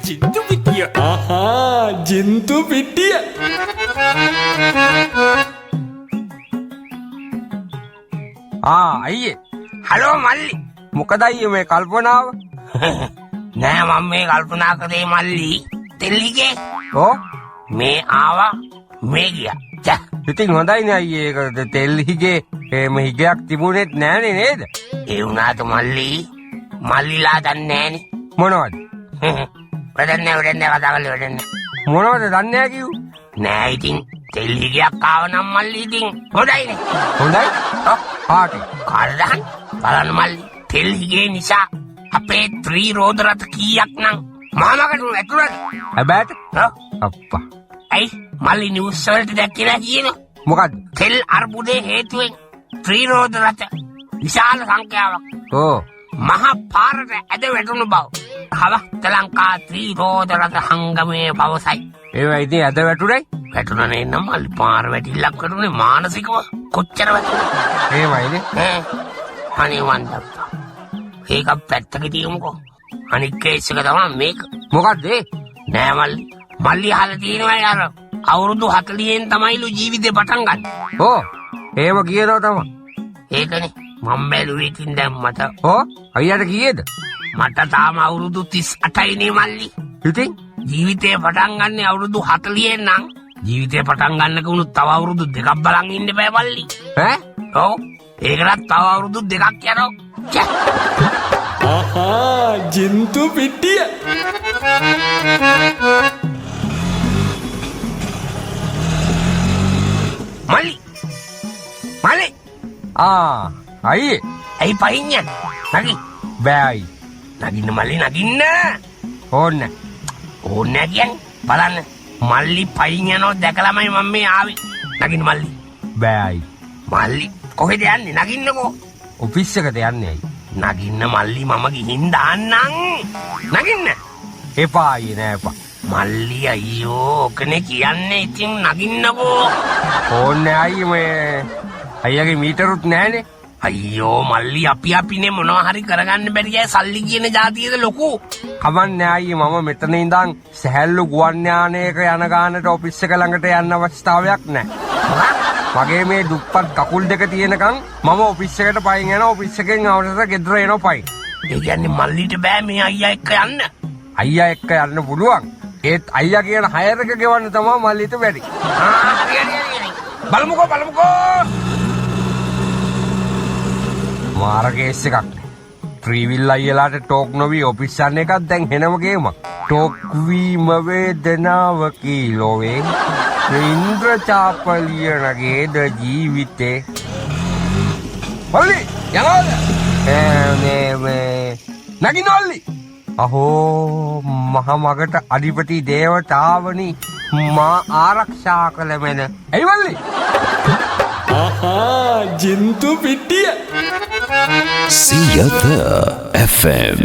ජින්තු පිටිය. ආහා ජින්තු පිටිය. අයියේ. හලෝ මල්ලි. මොකද අයියේ මේ කල්පනාව? නෑ මම මේ කල්පනා කරේ මල්ලි. තෙල්ලිගේ. ඔව්. මේ ආවා මේ ගියා. චා. ඉතින් හොඳයිනේ අයියේ. ඒක තෙල්ලිගේ මේ හිගයක් තිබුණෙත් නෑනේ නේද? ඒ වුණාට මල්ලිලා දන්නේ නෑනේ. මොනවද? වැඩන්නේ කතා කරලා වැඩන්නේ. මොනවද දන්නේ නෑ කිව්ව? නෑ ඉතින් තෙල්ලිගයක් ආව නම් මල්ලි ඉතින් හොඳයිනේ. හොඳයි? පාටි. කාටද? බලන්න මල්ලි තෙල්ලිගේ නිසා අපේ ත්‍රී රෝද රථ කීයක් නම් මාමකට ඇතුළට. හැබැයිට? අප්පා. ඇයි මල්ලි නිවුස් වලට දැක්කේ නෑ කියන්නේ? මොකද්ද? තෙල් අර්බුදේ හේතුවෙන් ත්‍රී රෝද රථ විශාල සංඛ්‍යාවක් මහා පාරට ඇද වැටුණු බව හවස්ත ලංකා ත්‍රී රෝද රථ හංගමේ පවසයි. ඒවා ඉතින් ඇද වැටුනේ? වැටුණනේ නම් මල්ලි පාර වැටිල්ලක් වැටුනේ මානසිකව කොච්චර වැටුණා. එහෙමයිනේ. අනේ වන්දප්පා. ඒක පැත්තක තියමුකෝ. අනික් කේස් එක තමයි මේක. මොකද්ද ඒ? නෑ මල්ලි අහලා තියෙනවා යාර. අවුරුදු 40න් තමයිලු ජීවිතේ පටන් ගන්න. ඕ එහෙම කියනවා තමයි. ඒකනේ මම බැලුවේ ඉතින් දැන් මට. අයියට කීයේද? මට තාම අවුරුදු 38නේ මල්ලි. ඉතින් ජීවිතේ පටන් ගන්න අවුරුදු 40න් නම් ජීවිතේ පටන් ගන්නක උණු තව අවුරුදු 2ක් බලන් ඉන්න බෑ මල්ලි. ඔව් ඒකටත් තව අවුරුදු 2ක් යනවා. ආහා ජින්තු පිටිය. මල්ලි අයියේ. ඇයි පයින්නේ? නගි. බෑයි. නගින්න මල්ලි නගින්න. ඕන්නේ කියන්නේ බලන්න මල්ලි පයින් යනවා දැකලාමයි මම මේ ආවේ. නගින්න මල්ලි. බෑයි. මල්ලි කොහෙද යන්නේ? නගින්නකෝ. ඔෆිස් එකට යන්නේ අයි. නගින්න මල්ලි මම ගිහින් දාන්නම්. නගින්න. එපා අයියේ නෑ එපා. මල්ලි අයියෝ ඔකනේ කියන්නේ ඉතින් නගින්නකෝ. ඕන්නේ අයියේ මේ අයියාගේ මීටරුත් නෑනේ. අයියෝ මල්ලි අපිනේ මොනවා හරි කරගන්න බැරි අය සල්ලි කියන જાතියද ලොකු. කමන්නේ අයියේ මම මෙතන ඉඳන් සහැල්ලු ගුවන් යානයක යන ගානට ඔෆිස් එක ළඟට යන්න අවස්ථාවක් නැහැ. මගේ මේ දුප්පත් කකුල් දෙක තියෙනකන් මම ඔෆිස් එකට පයින් යනවා. ඔෆිස් එකෙන් අවුරුද්දට ගෙදර එනවා පයින්. ඒ කියන්නේ මල්ලිට බෑ මේ අයියා එක්ක යන්න. අයියා එක්ක යන්න පුළුවන්. ඒත් අයියා කියන හයර් එක ගෙවන්න තමයි මල්ලිට බැරි. බලමුකෝ. මාර කේස් එකක්. ත්‍රිවිල් අයියලාට ටෝක් නොවි ඔෆිස් යන එකක් දැන් හෙනම ගේමක්. ටෝක් වීම වේදනාව කීලෝවේ ඉන්ද්‍රචාපලියනගේ ද ජීවිතේ. මල්ලි යනවාද? නගින්න මල්ලි. අහෝ මහ මගට අධිපති දේවතාවනි මා ආරක්ෂා කළ මෙන. ඇයි මල්ලි? ආහා ජින්තු පිටිය. සියත FM.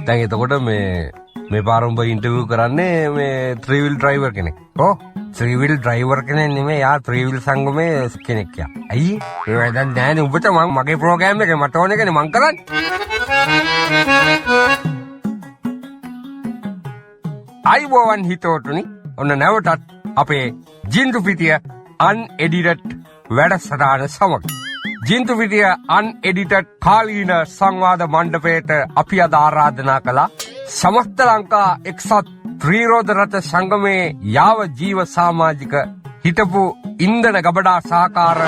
දැන් එතකොට මේ පාරම්බ ඉන්ටර්විව් කරන්නේ මේ ත්‍රිවිල් ඩ්‍රයිවර් කෙනෙක්. ත්‍රිවිල් ඩ්‍රයිවර් කෙනෙක් නෙමෙයි යා ත්‍රිවිල් සංගමේ කෙනෙක් යා. ඇයි? ඒ වැඩක් නෑනේ උඹට මගේ ප්‍රෝග්‍රෑම් එකේ මට ඕන එකනේ මං කරන්නේ. අයිබෝවන් හිතෝටුනි ඔන්න නැවතත් අපේ ජින්තු පිටිය අන්එඩිටඩ් වැඩසටහන සමග ජින්තු පිටිය අන්එඩිටඩ් කාලීන සංවාද මණ්ඩපයට අපි අද ආරාධනා කළා සමස්ත ලංකා එක්සත් ත්‍රිරෝද රථ සංගමේ යාව ජීව සමාජික හිටපු ඉන්ධන ගබඩා සහකාර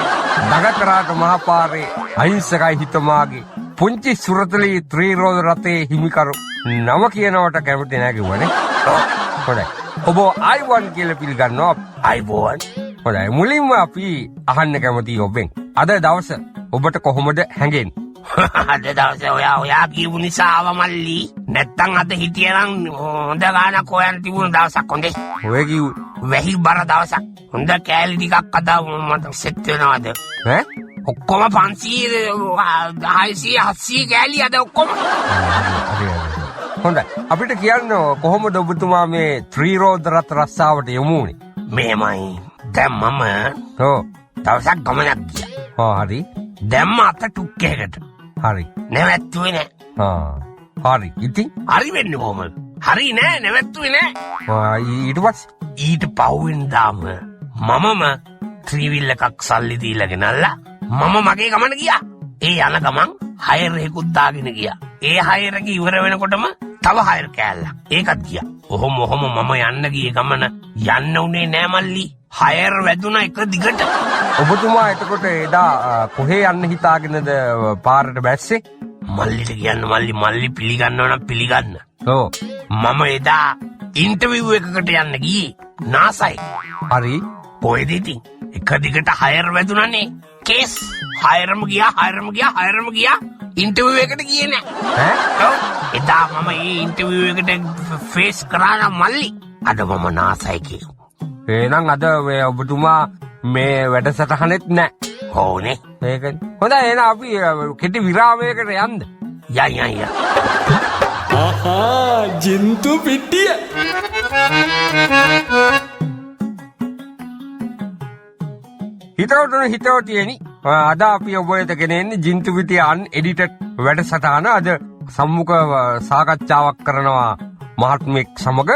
දගතරාට මහපාරේ අහිංසකයි හිතමාගේ පුංචි සුරතලී ත්‍රිරෝද රථයේ හිමිකරු නම කියනවට කැමති නෑ කිව්වනේ. හොඳයි. ඔබ අයිවන් කියලා පිළිගන්නවා. අයිබෝන්. හොඳයි. මුලින්ම අපි අහන්න කැමතියි ඔබෙන්. අද දවස ඔබට කොහොමද හැඟෙන්නේ? අද දවසේ ඔයා කියපු නිසා ආව මල්ලි. නැත්තම් අද හිටියනම් හොඳ ගානක් හොයන් තිබුණ දවසක් හොඳේ. ඔය කිව් වෙහි බර දවසක්. හොඳ කෑලි ටිකක් අද මට සෙට් වෙනවද? ඔක්කොම 500 600 700 කෑලි අද ඔක්කොම. හොඳයි. අපිට කියන්න කොහොමද ඔබතුමා මේ ත්‍රිරෝද රථ රස්සාවට යමු වුනේ? මේමයි. දැන් මම දවසක් ගමනක් ගියා. හරි. දැම්ම අත ටුක්කේකට. හරි. නැවැත්තුවේ නෑ. හරි. ඉතින් හරි වෙන්නේ කොහමද? හරි නෑ නැවැත්තුවේ නෑ. ඊට පස්සේ ඊට පහුවෙන්දාම මමම ත්‍රීවිල් එකක් සල්ලි දීලා ගෙනල්ලා මම මගේ ගමන ගියා. ඒ යන ගමන් හයර් එකකුත් දාගෙන ගියා. ඒ හයර් එක ඉවර වෙනකොටම තව හයර් කෑල්ලක් ඒකත් ගියා. ඔහොම මම යන්න ගියේ ගමන යන්න උනේ නෑ මල්ලි. හයර් වැදුනා එක දිගට. ඔබතුමා එතකොට එදා කොහේ යන්න හිතාගෙනද පාරට බැස්සේ? මල්ලිට කියන්න මල්ලි පිළිගන්නව නම් පිළිගන්න. ඔව්. මම එදා ඉන්ටර්විව් එකකට යන්න ගියේ නාසයි. හරි. කොහෙද ඉතින් එක දිගට හයර් වැදුනානේ. කේස් හයරම ගියා ඉන්ටර්විව් එකට ගියේ නෑ. ඔව්. එදා මම ඒ ඉන්ටර්විව් එකට ෆේස් කරා නම් මල්ලි අද මම නාසයි කියමු. එහෙනම් අද ඔබතුමා මේ වැඩසටහනෙත් නෑ. ඕනේ. ඒකනේ. හොඳයි එහෙනම් අපි කෙටි විරාමයකට යන්න. යා. ආහා ජින්තු පිටිය. හිතවතුනි අද අපි ඔබ වෙත ගෙන එන්නේ ජින්තු පිටිය අන්එඩිටඩ් වැඩසටහන. අද සම්මුඛ සාකච්ඡාවක් කරනවා මහත්මෙක් සමග.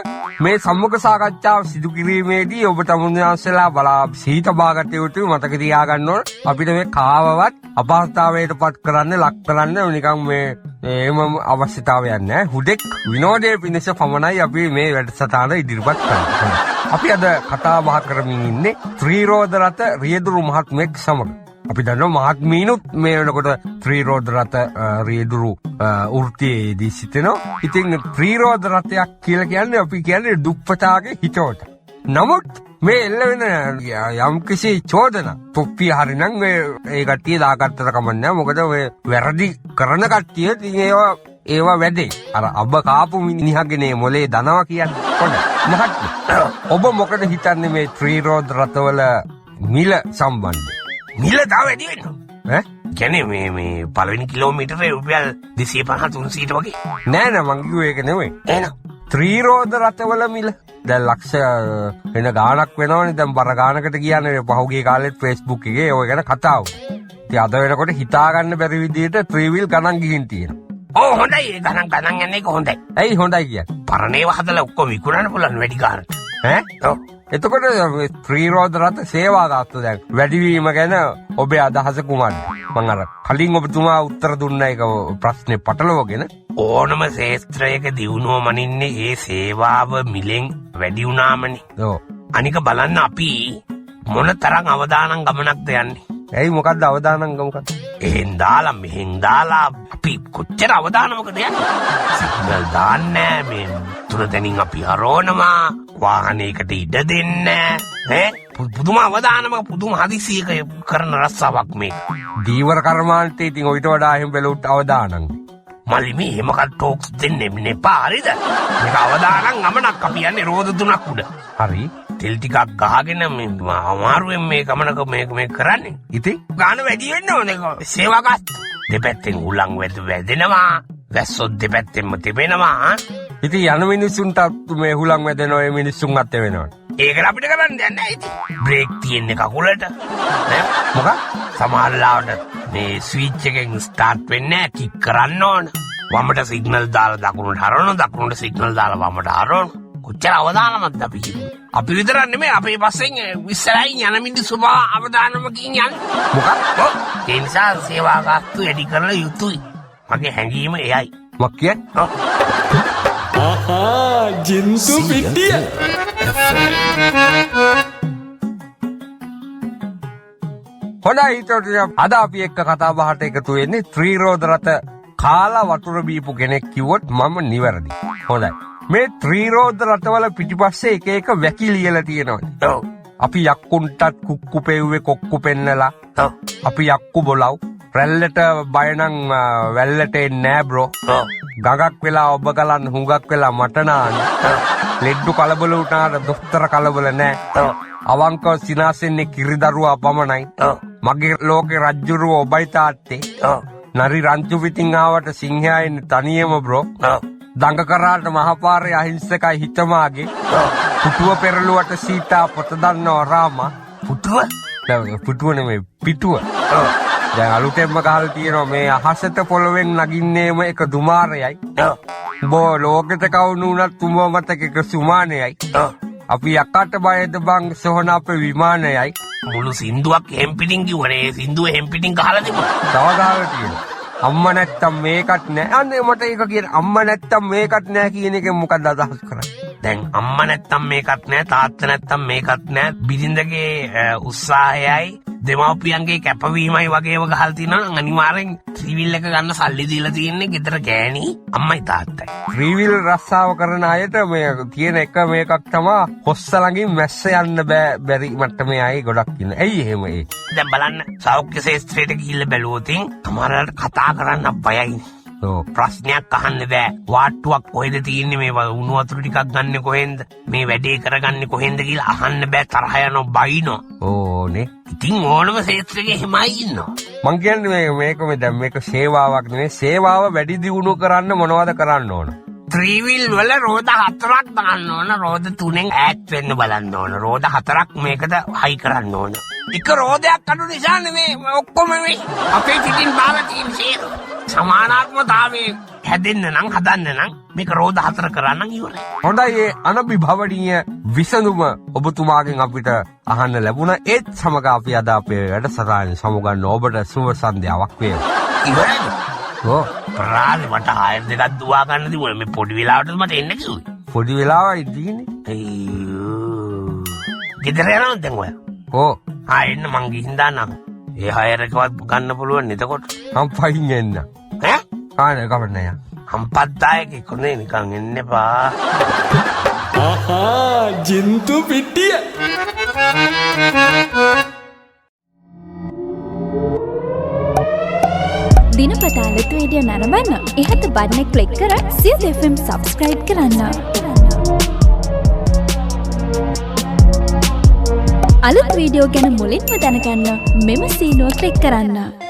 මේ සම්මුඛ සාකච්ඡාව සිදු කිරීමේදී ඔබ තමුන්වහන්සේලා බලා සීත භාගත යුතු මතක තියාගන්න ඕන. අපිට මේ කාවවත් අපහසුතාවයට පත් කරන්න ලක් කරන්න නිකන් මේ එහෙම අවශ්‍යතාවයක් නැහැ. හුදෙක් විනෝදයේ පිණිස පමණයි අපි මේ වැඩසටහන ඉදිරිපත් කරන්නේ. අපි අද කතා බහ කරමින් ඉන්නේ ත්‍රිරෝද රත රියදුරු මහත්මෙක් සමග. අපි දන්නවා මහත්මීනුත් මේ වෙනකොට ත්‍රිරෝද රත රියදුරු වෘත්තියේදී සිටිනවා. ඉතින් ත්‍රිරෝද රතයක් කියලා කියන්නේ අපි කියන්නේ දුප්පතාගේ හිතවට. නමුත් මේ එල්ල වෙන යම්කිසි චෝදනා තොප්පිය හරිනම් ඒ කට්ටිය දාගත්තට කමන්නේ. මොකද ඔය වැරදි කරන කට්ටිය ඉතින් ඒවා වැඩේ. අර අබ කාපු මිනිහගේ මොලේ දනවා කියන්නේ. මහත්මයා ඔබ මොකද හිතන්නේ මේ ත්‍රිරෝද රතවල මිල සම්බන්ධයෙන්? මිල තව වැඩි වෙනවා. කියන්නේ මේ පළවෙනි කිලෝමීටරේ රුපියල් 250-300 වගේ. නෑ මං කිව්වේ ඒක නෙවෙයි. එහෙනම් ත්‍රිරෝද රතවල මිල දැන් ලක්ෂ වෙන ගාණක් වෙනවනේ. දැන් බර ගාණකට කියන්නේ පහුගිය කාලෙත් Facebook එකේ ඔය ගැන කතා වුණා. ඉතින් අද වෙනකොට හිතා ගන්න බැරි විදිහට ත්‍රිවිල් ගණන් ගිහින් තියෙනවා. ඕ හොඳයි ඒ ගණන් යන්නේ හොඳයි. ඇයි හොඳයි කියන්නේ? පරණේව හදලා ඔක්කොම විකුණන්න පුළුවන් වැඩි ගාණට. ඔව්. එතකොට ත්‍රිරෝද රත සේවා ගාස්තු දැන් වැඩිවීම ගැන ඔබේ අදහස කුමක්ද? මම අර කලින් ඔබතුමා උත්තර දුන්න එක ප්‍රශ්නේ පටලවගෙන ඕනම ශේත්‍රයක දියුණුව මනින්නේ ඒ සේවාව මිලෙන් වැඩි වුණාමනේ. ඔව්. අනික බලන්න අපි මොන තරම් අවදානම් ගමනක්ද යන්නේ. ඇයි මොකද්ද අවදානම් ගමක? එහෙන් දාලා මෙහෙන් දාලා අපි කොච්චර අවදානමකද යන්නේ? සිග්නල් දාන්නේ මේ තුරදෙනින් අපි හරවනවා. වාහනයකට ඉඩ දෙන්නේ පුදුම අවදානමක පුදුම හදිසියක කරන රස්සාවක් මේක. දීවර කර්මාන්තේ ඉතින් ඔයිට වඩා එහෙම බැලුවොත් අවදානම්. මල්ලි මේ එහෙමකට ටෝක්ස් දෙන්නේ නෙපා හරිද? මේක අවදානම් ගමනක් අපි යන්නේ රෝද 3ක් උඩ. හරි. තෙල් ටිකක් ගහගෙන මේ අමාරුවෙන් මේ ගමනක මේ කරන්නේ. ඉතින් ගාන වැඩි වෙන්න ඕනේ. සේවා ගාස්තු දෙපැත්තෙන් උලන් වැදෙනවා. වැස්සොත් දෙපැත්තෙන්ම තිබෙනවා. ඉතින් යන මිනිස්සුන්ට මේ හුලං වැදෙනවා. ඒ මිනිස්සුන් අත් වෙනවා. ඒක අපිට කරන්න දෙයක් නැහැ ඉතින්. බ්‍රේක් තියෙන්නේ කකුලට. මොකක්? සමහරවිට මේ ස්විච් එකෙන් ස්ටාර්ට් වෙන්නේ නැහැ. කික් කරන්න ඕන. වමට සිග්නල් දාලා දකුණට හරවනවා. දකුණට සිග්නල් දාලා වමට හරවනවා. කොච්චර අවදානමක්ද අපි කියන්නේ. අපි විතරක් නෙමෙයි අපේ පස්සෙන් ඉස්සරහින් යන මිනිස්සු බව අවදානමකින් යන්නේ. මොකක්? ඒ නිසා සේවා ගාස්තු වැඩි කරලා යුතුයි. මගේ හැඟීම එයයි. මොකක් කියන්නේ? ආහා ජින්තු පිටිය. හොඳයි ඊට අද අපි එක්ක කතා බහට එකතු වෙන්නේ ත්‍රිරෝද රත කාලා වතුර බීපු කෙනෙක් කිව්වොත් මම නිවැරදි. හොඳයි. මේ ත්‍රිරෝද රතවල පිටිපස්සේ එක එක වැකි ලියලා තියෙනවා. ඔව්. අපි යක්කුන්ටත් කුක්කු පෙව්වේ කොක්කු පෙන්නලා. ඔව්. අපි යක්කු බොලව්. රැල්ලට බය නම් වැල්ලට එන්නේ නෑ බ්‍රෝ. ඔව්. ගඟක් වෙලා ඔබ ගලන් හුඟක් වෙලා මට නාන්න. ලෙඩ්ඩු කලබල වුණාට දොස්තර කලබල නෑ. ඔව්. අවංකව සිනාසෙන්නේ කිරිදරුවා පමණයි. ඔව්. මගේ ලෝකේ රජ්ජුරුව ඔබයි තාත්තේ. ඔව්. නරි රංචු පිටින් ආවට සිංහයා ඉන්නේ තනියම බ්‍රෝ. ඔව්. දඟ කරාට මහපාරේ අහිංසකයි හිතමාගේ. පුටුව පෙරළුවට සීතා පොත දන්නව රාමා. පුටුව නෙමෙයි පිටුව. දැන් අලුතෙන්ම ගහලා තියෙනවා මේ අහසට පොළවෙන් නගින්නේම එක දුමාරයයි. බෝ ලෝකෙට කවුරු වුණත් තුඹ මතක සුමානයයි. අපි යකට බයද බං සොහන අපේ විමානයයි. මුළු සින්දුවක් එහෙම් පිටින් කිව්වනේ. සින්දුව එහෙම් පිටින් ගහලා තිබුණා. තවදාලා තියෙනවා. අම්මා නැත්තම් මේකත් නෑ. අනේ මට ඒක කියන අම්මා නැත්තම් මේකත් නෑ කියන එකෙන් මොකක්ද අදහස් කරන්නේ? දැන් අම්මා නැත්තම් මේකත් නෑ, තාත්තා නැත්තම් මේකත් නෑ. බිරිඳගේ උත්සාහයයි දෙමව්පියන්ගේ කැපවීමයි වගේම ගහලා තිනවා නම් අනිවාර්යෙන් ත්‍රිවිල් එක ගන්න සල්ලි දීලා තියෙන්නේ ගෙදර ගෑණි අම්මයි තාත්තයි. ත්‍රිවිල් රස්සාව කරන අයට මේ තියෙන එක මේකක් තමයි හොස්ස ළඟින් මැස්ස යන්න බැරි මට්ටමේ අය ගොඩක් ඉන්න. ඇයි එහෙම ඒ? දැන් බලන්න සෞඛ්‍ය ශාස්ත්‍රයට ගිහිල්ලා බැලුවොතින් සමහරවිට කතා කරන්න බයයි. ප්‍රශ්නයක් අහන්න බෑ. වාට්ටුවක් කොහෙද තියෙන්නේ, මේ උණු වතුර ටිකක් ගන්න කොහෙන්ද, මේ වැඩේ කරගන්නේ කොහෙන්ද කියලා අහන්න බෑ. තරහ යනවා, බයිනෝ. ඕනේ. ඉතින් ඕනම ශාස්ත්‍රයේ එහෙමයි ඉන්නවා. මං කියන්නේ මේක දැන් මේක සේවාවක් නෙවෙයි. සේවාව වැඩි දියුණු කරන්න මොනවද කරන්න ඕන? ත්‍රිවිල් වල රෝද 4ක් දාන්න ඕන. රෝද 3න් ඈත් වෙන්න බලන්න ඕන. රෝද 4ක් මේකට හයි කරන්න ඕන. එක රෝදයක් අඩු නිසා නෙමෙයි ඔක්කොම මේ අපේ පිටින් බාලා තියෙන සේර. සමානාත්මතාවයේ හැදෙන්න නම් හදන්න නම් මේක රෝද 4 කරන්න ඉවරයි. හොඳයි. ඒ අනබිභවණීය විසඳුම ඔබතුමාගෙන් අපිට අහන්න ලැබුණා. ඒත් සමග අපි අද අපේ වැඩසටහන සමුගන්න ඔබට සුබ සන්ධ්‍යාවක් වේවා. ඉවරයි. ඕ ප්‍රාල මට ආයෙත් දෙකක් දුවා ගන්න තිබුණා. මේ පොඩි වෙලාවට මට එන්න කිව්වේ. පොඩි වෙලාවයි තියෙන්නේ. අයියෝ. ගෙදර යනවද දැන් ඔයා? ඕ එන්න මං ගිහින් දාන්නම්. ඒ හයරකවත් ගන්න පුළුවන් එතකොට. මම පයින් එන්න. ඈ? ආනේ කවන්න යා. හම්පත්තායක කොනේ නිකන් එන්න එපා. ආහා ජින්තු පිටිය. දිනපතා අලුත් වීඩියෝ නරඹන්න ඉහත බටන් එක ක්ලික් කර සියලු FM subscribe කරන්න. අලුත් වීඩියෝ ගැන මුලින්ම දැනගන්න මෙම සීනුව ක්ලික් කරන්න.